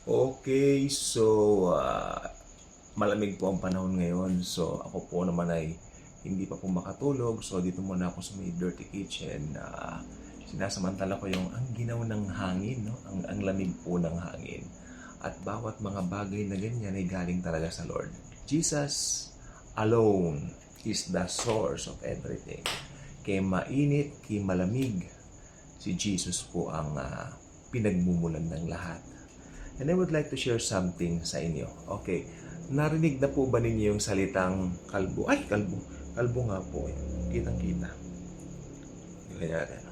Okay, so malamig po ang panahon ngayon. So ako po naman ay hindi pa po makatulog. So dito muna ako sa may dirty kitchen na sinasamantala ko yung ang ginaw ng hangin, no? Ang lamig po ng hangin. At bawat mga bagay na ganyan ay galing talaga sa Lord. Jesus alone is the source of everything. Kay mainit, kay malamig, si Jesus po ang pinagmumulan ng lahat. And I would like to share something sa inyo. Okay, narinig na po ba ninyo yung salitang kalbo? Ay, kalbo. Kalbo nga po. Kitang-kita. Ganyan natin.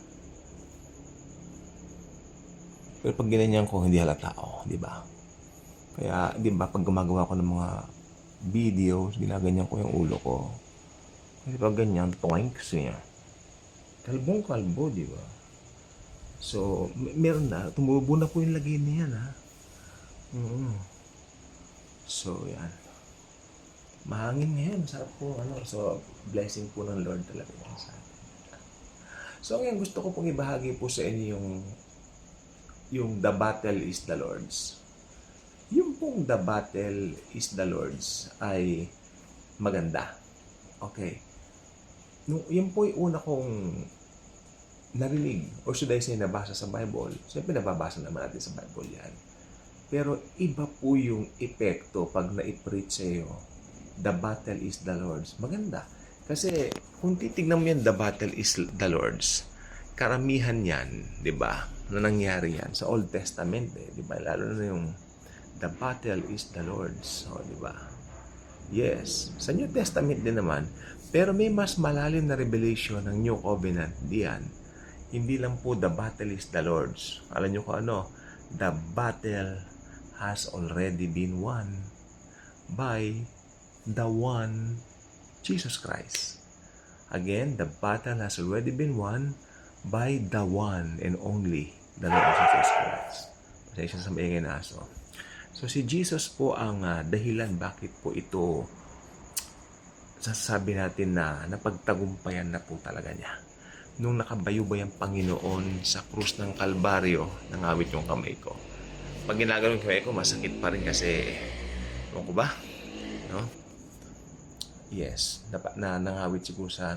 Pero pag ginanyan ko, hindi halata ako. Di ba? Kaya, di ba, pag gumagawa ko ng mga videos, ginaganyan ko yung ulo ko. Kasi pag ganyan, toinks niya. Kalbong kalbo, di ba? So, meron na. Tumubo na po yung lagay niya, ha? So, yan. Mahangin ngayon. Masarap po. So, blessing po ng Lord talaga yan sa atin. So, ngayon gusto ko pong ibahagi po sa inyo yung the battle is the Lord's. Yung pong the battle is the Lord's ay maganda. Okay. Yung po yung una kong narinig, or should I say nabasa sa Bible. Siyempre nababasa naman natin sa Bible yan. Pero iba po yung epekto pag na-preach sa'yo, the battle is the Lord's. Maganda. Kasi kung titignan mo yan, the battle is the Lord's, karamihan yan, di ba, na nangyari yan sa Old Testament, di ba? Lalo na yung the battle is the Lord's. O, di ba? Yes. Sa New Testament din naman, pero may mas malalim na revelation ng New Covenant diyan. Hindi lang po the battle is the Lord's. Alam nyo kung ano? The battle has already been won by the one, Jesus Christ. Again, the battle has already been won by the one and only, the Lord Jesus Christ. Pasensya sa maingay na aso. So, si Jesus po ang dahilan bakit po ito sasabi natin na napagtagumpayan na po talaga niya. Nung nakabayubay ang Panginoon sa krus ng Kalbaryo, nangawit yung kamay ko. Pag ginagano yung kamay ko, masakit pa rin kasi, ewan ko ba? No? Yes, na nangawit siguro sa,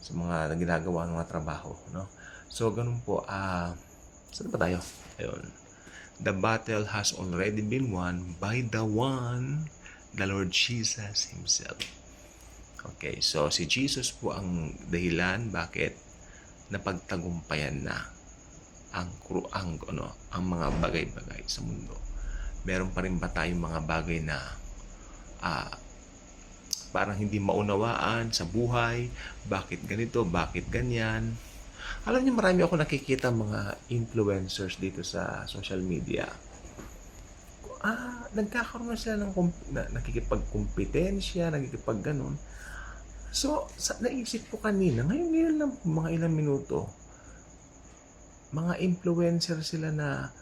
sa mga ginagawa ng mga trabaho. No? So, ganun po, saan pa tayo? Ayun. The battle has already been won by the one, the Lord Jesus Himself. Okay, so si Jesus po ang dahilan bakit napagtagumpayan na ang mga bagay-bagay sa mundo. Meron pa rin ba tayong mga bagay na parang hindi maunawaan sa buhay? Bakit ganito? Bakit ganyan? Alam niyo, marami ako nakikita mga influencers dito sa social media. Nagkakaroon na sila ng nakikipagkompetensya, nakikipag-ganon. So, naisip ko kanina, ngayon lang, mga ilang minuto, mga influencer sila na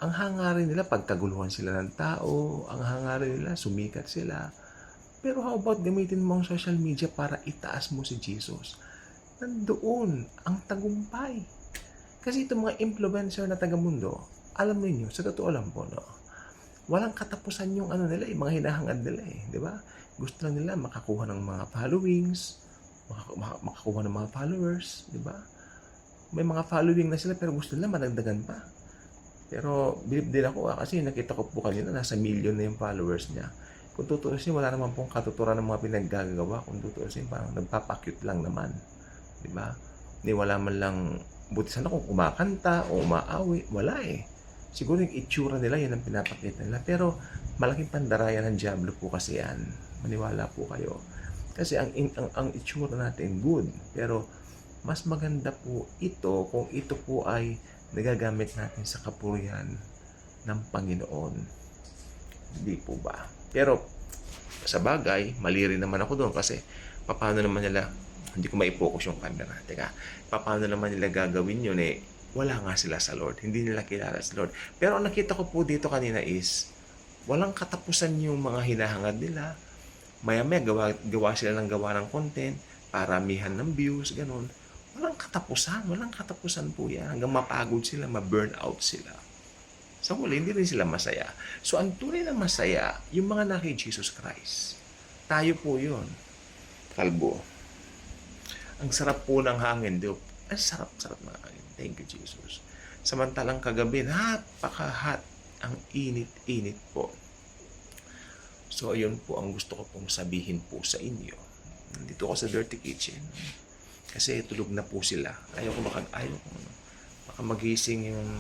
ang hangarin nila, pagkaguluhan sila ng tao, ang hangarin nila, sumikat sila. Pero how about gamitin mo ang social media para itaas mo si Jesus? Nandoon ang tagumpay. Kasi itong mga influencer na taga-mundo, alam mo niyo, sa totoo lang po, walang katapusan yung nila, mga hinahangad nila di ba? Gusto lang nila makakuha ng mga followings, makakuha ng mga followers, di ba? May mga following na sila pero gusto nila madagdagan pa. Pero bilib din ako kasi nakita ko po kanina nasa million na yung followers niya. Kung tutuusin, wala naman pong katuturan ng mga pinaggagawa. Kung tutuusin, parang nagpapakute lang naman. Di ba? Hindi, wala man lang, buti sana kung kumakanta o umaawi, wala Siguro yung itsura nila, yun ang pinapakita nila. Pero malaking pandarayan ng Diablo po kasi yan. Maniwala po kayo. Kasi ang itsura natin, good. Pero mas maganda po ito kung ito po ay nagagamit natin sa kapurihan ng Panginoon. Hindi po ba? Pero sa bagay, mali rin naman ako doon kasi paano naman nila, hindi ko mai-focus yung camera. Teka, paano naman nila gagawin yun wala nga sila sa Lord. Hindi nila kilala sa Lord. Pero ang nakita ko po dito kanina is, walang katapusan yung mga hinahangad nila. Maya-maya gawa sila ng gawa ng content, paramihan ng views, ganun. Walang katapusan po yan. Hanggang mapagod sila, ma-burn out sila. Sa huli, hindi rin sila masaya. So, ang tunay na masaya, yung mga na kay Jesus Christ. Tayo po yun. Kalbo. Ang sarap po ng hangin. Ang sarap-sarap ng hangin. Thank you, Jesus. Samantalang kagabi, napaka-hot. Ang init-init po. So, ayun po ang gusto ko pong sabihin po sa inyo. Nandito ako sa Dirty Kitchen. Kasi tulog na po sila. Ayaw ko baka magising yung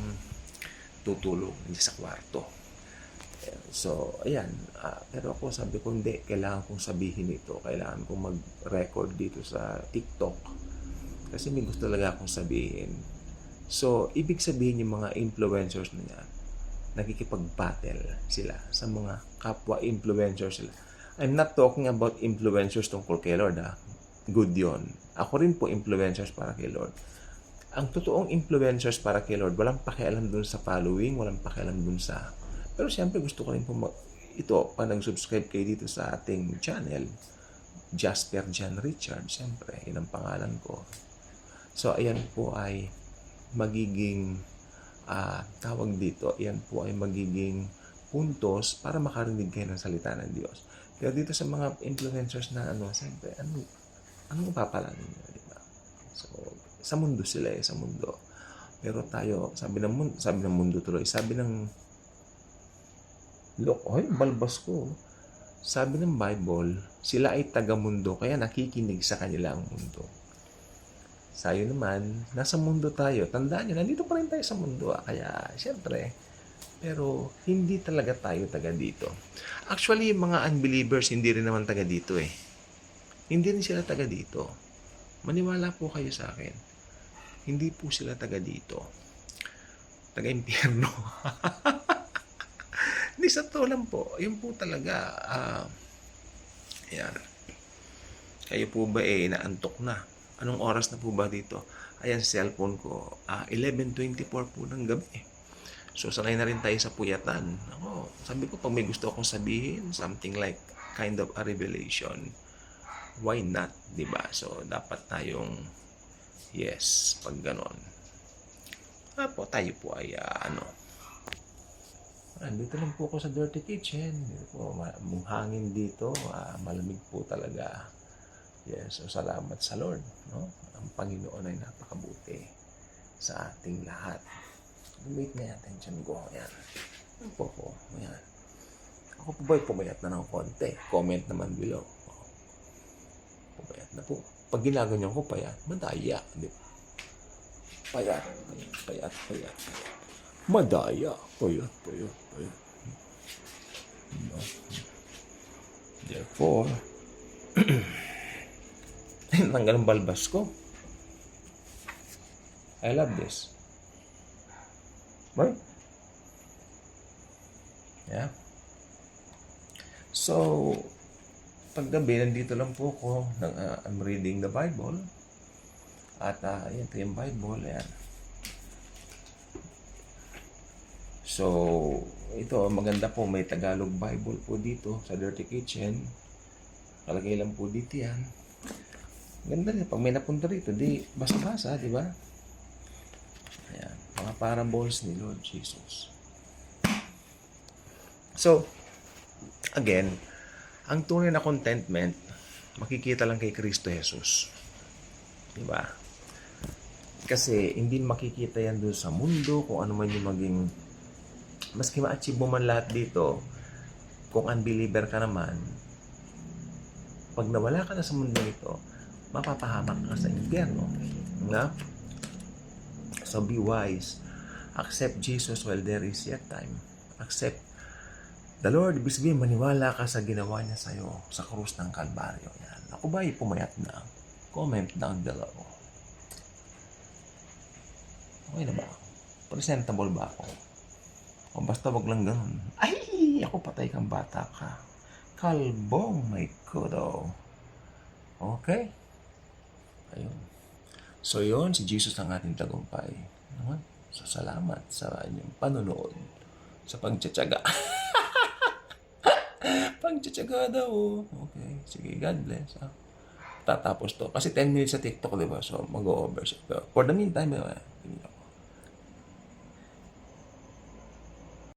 tutulog sa kwarto. So, ayan. Pero ako sabi ko, hindi. Kailangan kong sabihin ito. Kailangan kong mag-record dito sa TikTok. Kasi may gusto talaga akong sabihin. So, ibig sabihin yung mga influencers na yan, nakikipag-battle sila sa mga kapwa influencers sila. I'm not talking about influencers tungkol kay Lord, Good yon. Ako rin po influencers para kay Lord. Ang totoong influencers para kay Lord, walang pakialam dun sa following, walang pakialam dun sa... Pero siyempre gusto ko rin po pag nag-subscribe kayo dito sa ating channel, Jasper John Richard, siyempre, yun ang pangalan ko. So, ayan po ay magiging tawag dito, yan po ay magiging puntos para makarinig kayo ng salita ng Diyos. Pero dito sa mga influencers na siyempre, anong papalanin nyo, di ba? So, sa mundo sila sa mundo. Pero tayo, sabi ng mundo tuloy, sabi ng balbas ko. Sabi ng Bible, sila ay taga-mundo, kaya nakikinig sa kanila ang mundo. Sayo naman, nasa mundo tayo. Tandaan nyo, nandito pa rin tayo sa mundo. Kaya, syempre, pero hindi talaga tayo taga dito. Actually, yung mga unbelievers, hindi rin naman taga dito Hindi rin sila taga dito. Maniwala po kayo sa akin. Hindi po sila taga dito. Taga impyerno. Hindi, sa to lang po. Yun po talaga. Ayan. Kayo po ba inaantok na? Anong oras na po ba dito? Ayan, cellphone ko. 11:24 po ng gabi. So, sanay na rin tayo sa puyatan. Sabi ko, pag may gusto akong sabihin, something like kind of a revelation, why not? Diba? So, dapat tayong yes, pag ganon. Tayo po ay dito lang po ako sa Dirty Kitchen. Dito po, hangin dito. Malamig po talaga. Yes, so salamat sa Lord, no? Ang Panginoon ay napakabuti sa ating lahat. Wait na yung attention ko. Ayan. Ano po po? Ayan. Ako po ba'y pumayat na ng konti? Comment naman below. Pumayat na po. Pag ginaganyan ko payat, madaya. Payat. Madaya. Payat. Therefore, tanggal ang balbas ko. I love this. Right? Yeah. So, paggabi, nandito lang po ako. I'm reading the Bible. At ito yung Bible. Ayan. So, ito, maganda po. May Tagalog Bible po dito sa Dirty Kitchen. Kalagay lang po dito yan. Ganda rin. Pag may napunta rito, di basa-basa, di ba? Ayan. Mga parables ni Lord Jesus. So, again, ang tunay na contentment, makikita lang kay Kristo Jesus. Di ba? Kasi, hindi makikita yan doon sa mundo, kung ano man yung maging, maski ma-achieve mo man lahat dito, kung unbeliever ka naman, pag nawala ka na sa mundo ito, mapapahamak ka sa impyerno. Na? So be wise. Accept Jesus while there is yet time. Accept the Lord. Ibig sabihin, maniwala ka sa ginawa niya sa'yo sa krus ng Kalbaryo. Yan. Ako ba ay pumayat na? Comment down below. Okay na ba? Presentable ba ako? O basta wag lang ganun. Ay! Ako patay kang bata ka. Kalbong may kudo. Okay? Ayun. So yun, si Jesus ang ating tagumpay. Naman? So salamat sa inyong panonood. Sa pagtsatsaga. Pagtsatsaga daw. Okay. Sige, God bless. Tatapos to. Kasi 10 minutes sa TikTok, diba? So mag-o-over siya. For the meantime,